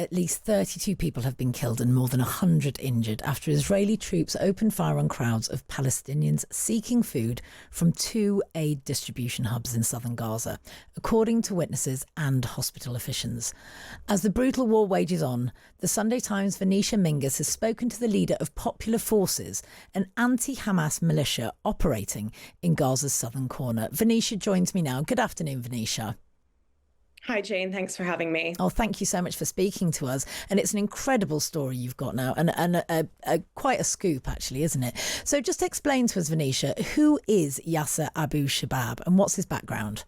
at least 32 people have been killed and more than 100 injured after Israeli troops opened fire on crowds of Palestinians seeking food from two aid distribution hubs in southern Gaza, according to witnesses and hospital officials. As the brutal war wages on, the Sunday Times' Venetia Menzies has spoken to the leader of Popular Forces, an anti-Hamas militia operating in Gaza's southern corner. Venetia joins me now. Good afternoon, Venetia. Hi, Jane. Thanks for having me. Oh, thank you so much for speaking to us. And it's an incredible story you've got now, and quite a scoop, actually, isn't it? So just explain to us, Venetia, who is Yasser Abu Shabab and what's his background?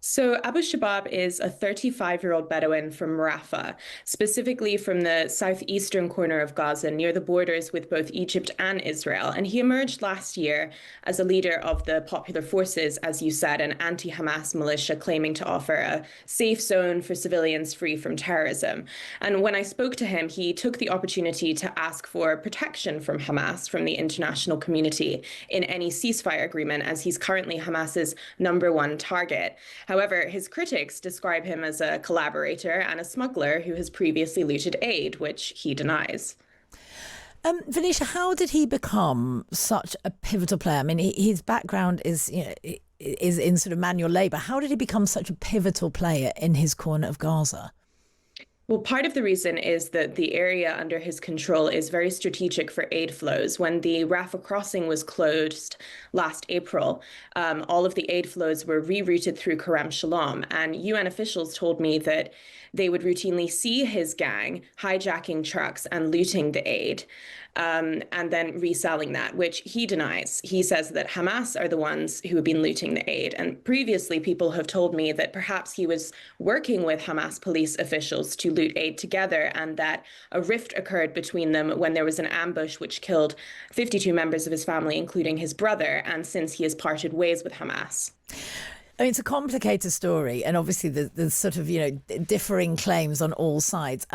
So Abu Shabab is a 35-year-old Bedouin from Rafah, specifically from the southeastern corner of Gaza, near the borders with both Egypt and Israel. And he emerged last year as a leader of the Popular Forces, as you said, an anti-Hamas militia claiming to offer a safe zone for civilians free from terrorism. And when I spoke to him, he took the opportunity to ask for protection from Hamas, from the international community, in any ceasefire agreement, as he's currently Hamas's #1 target. However, his critics describe him as a collaborator and a smuggler who has previously looted aid, which he denies. Venetia, how did he become such a pivotal player? I mean, his background is in sort of manual labour. How did he become such a pivotal player in his corner of Gaza? Well, part of the reason is that the area under his control is very strategic for aid flows. When the Rafah crossing was closed last April, all of the aid flows were rerouted through Kerem Shalom. And UN officials told me that they would routinely see his gang hijacking trucks and looting the aid, and then reselling that, which he denies. He says that Hamas are the ones who have been looting the aid. And previously, people have told me that perhaps he was working with Hamas police officials to loot aid together, and that a rift occurred between them when there was an ambush which killed 52 members of his family, including his brother. And since he has parted ways with Hamas. I mean, it's a complicated story, and obviously there's sort of, differing claims on all sides.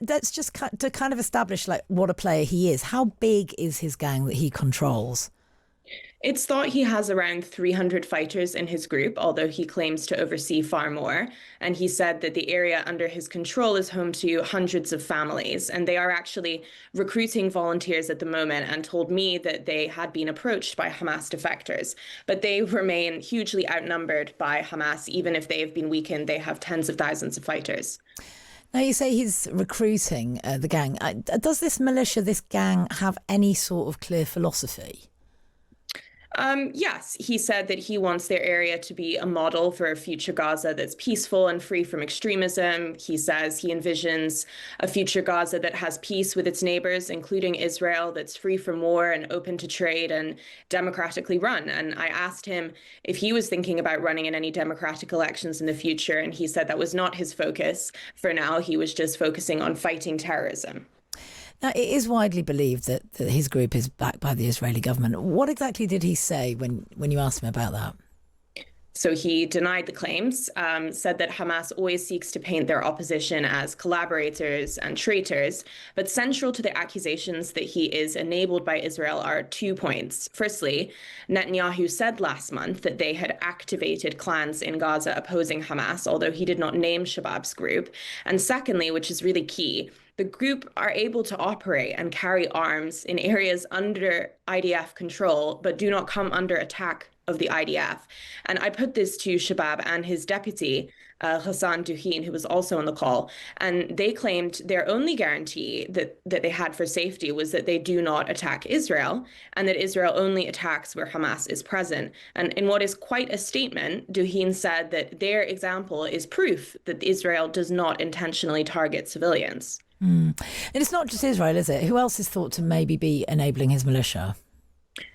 Let's just to kind of establish what a player he is. How big is his gang that he controls? It's thought he has around 300 fighters in his group, although he claims to oversee far more. And he said that the area under his control is home to hundreds of families. And they are actually recruiting volunteers at the moment, and told me that they had been approached by Hamas defectors. But they remain hugely outnumbered by Hamas. Even if they have been weakened, they have tens of thousands of fighters. Now, you say he's recruiting the gang. Does this militia, this gang, have any sort of clear philosophy? Yes, he said that he wants their area to be a model for a future Gaza that's peaceful and free from extremism. He says he envisions a future Gaza that has peace with its neighbors, including Israel, that's free from war and open to trade and democratically run. And I asked him if he was thinking about running in any democratic elections in the future, and he said that was not his focus. For now, he was just focusing on fighting terrorism. Now, it is widely believed that his group is backed by the Israeli government. What exactly did he say when you asked him about that? So he denied the claims, said that Hamas always seeks to paint their opposition as collaborators and traitors. But central to the accusations that he is enabled by Israel are 2 points. Firstly, Netanyahu said last month that they had activated clans in Gaza opposing Hamas, although he did not name Shabab's group. And secondly, which is really key, the group are able to operate and carry arms in areas under IDF control, but do not come under attack of the IDF. And I put this to Shabab and his deputy, Hassan Duhin, who was also on the call. And they claimed their only guarantee that they had for safety was that they do not attack Israel, and that Israel only attacks where Hamas is present. And in what is quite a statement, Duhin said that their example is proof that Israel does not intentionally target civilians. And it's not just Israel, is it? Who else is thought to maybe be enabling his militia?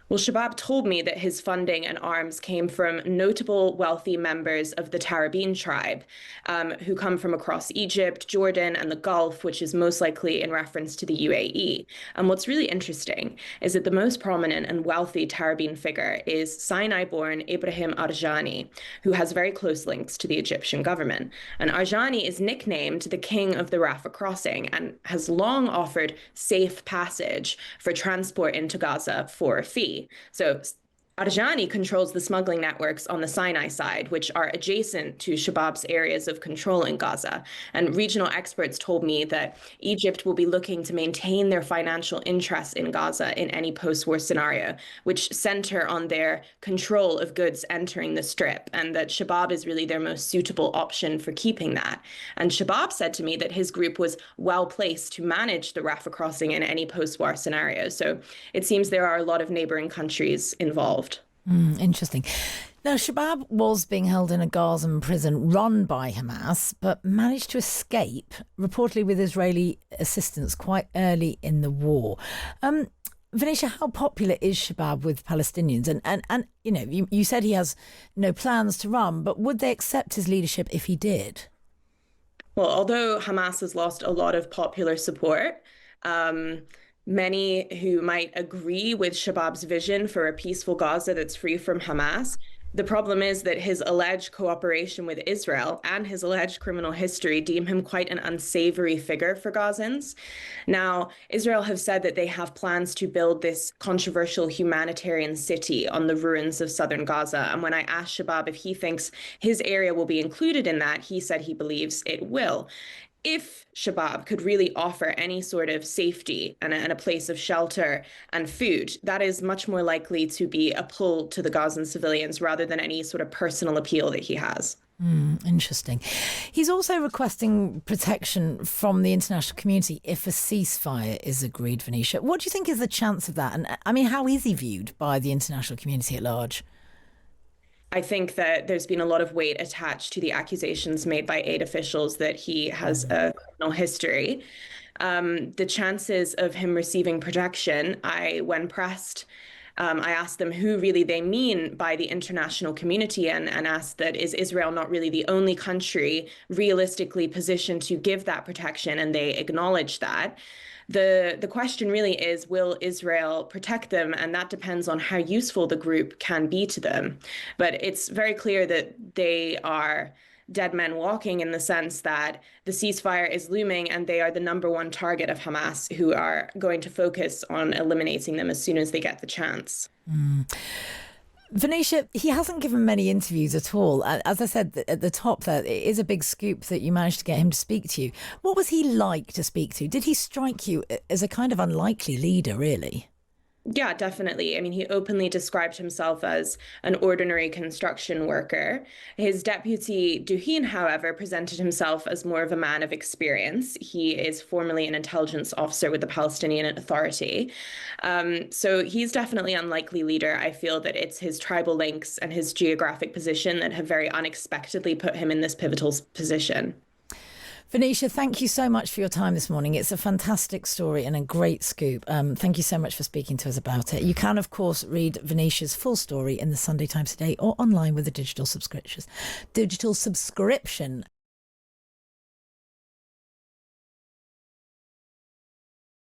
Well, Shabab told me that his funding and arms came from notable wealthy members of the Tarabin tribe, who come from across Egypt, Jordan, and the Gulf, which is most likely in reference to the UAE. And what's really interesting is that the most prominent and wealthy Tarabin figure is Sinai-born Ibrahim Arjani, who has very close links to the Egyptian government. And Arjani is nicknamed the king of the Rafah crossing and has long offered safe passage for transport into Gaza for a fee. So Arjani controls the smuggling networks on the Sinai side, which are adjacent to Shabab's areas of control in Gaza. And regional experts told me that Egypt will be looking to maintain their financial interests in Gaza in any post-war scenario, which center on their control of goods entering the Strip, and that Shabab is really their most suitable option for keeping that. And Shabab said to me that his group was well placed to manage the Rafah crossing in any post-war scenario. So it seems there are a lot of neighboring countries involved. Interesting. Now, Shabab was being held in a Gazan prison run by Hamas, but managed to escape, reportedly with Israeli assistance, quite early in the war. Venetia, how popular is Shabab with Palestinians? And you know, you said he has no plans to run, but would they accept his leadership if he did? Well, although Hamas has lost a lot of popular support, many who might agree with Shabab's vision for a peaceful Gaza that's free from Hamas. The problem is that his alleged cooperation with Israel and his alleged criminal history deem him quite an unsavory figure for Gazans. Now, Israel have said that they have plans to build this controversial humanitarian city on the ruins of southern Gaza. And when I asked Shabab if he thinks his area will be included in that, he said he believes it will. If Shabab could really offer any sort of safety and a place of shelter and food, that is much more likely to be a pull to the Gazan civilians rather than any sort of personal appeal that he has. Interesting. He's also requesting protection from the international community if a ceasefire is agreed, Venetia. What do you think is the chance of that? And I mean, how is he viewed by the international community at large? I think that there's been a lot of weight attached to the accusations made by aid officials that he has a criminal history. The chances of him receiving protection, when pressed, I asked them who really they mean by the international community and asked that is Israel not really the only country realistically positioned to give that protection, and they acknowledge that. The question really is, will Israel protect them? And that depends on how useful the group can be to them. But it's very clear that they are dead men walking in the sense that the ceasefire is looming and they are the number one target of Hamas, who are going to focus on eliminating them as soon as they get the chance. Venetia, he hasn't given many interviews at all. As I said at the top there, it is a big scoop that you managed to get him to speak to you. What was he like to speak to? Did he strike you as a kind of unlikely leader, really? Yeah, definitely. I mean, he openly described himself as an ordinary construction worker. His deputy, Duhin, however, presented himself as more of a man of experience. He is formerly an intelligence officer with the Palestinian Authority. So he's definitely an unlikely leader. I feel that it's his tribal links and his geographic position that have very unexpectedly put him in this pivotal position. Venetia, thank you so much for your time this morning. It's a fantastic story and a great scoop. Thank you so much for speaking to us about it. You can, of course, read Venetia's full story in the Sunday Times today or online with a digital subscription.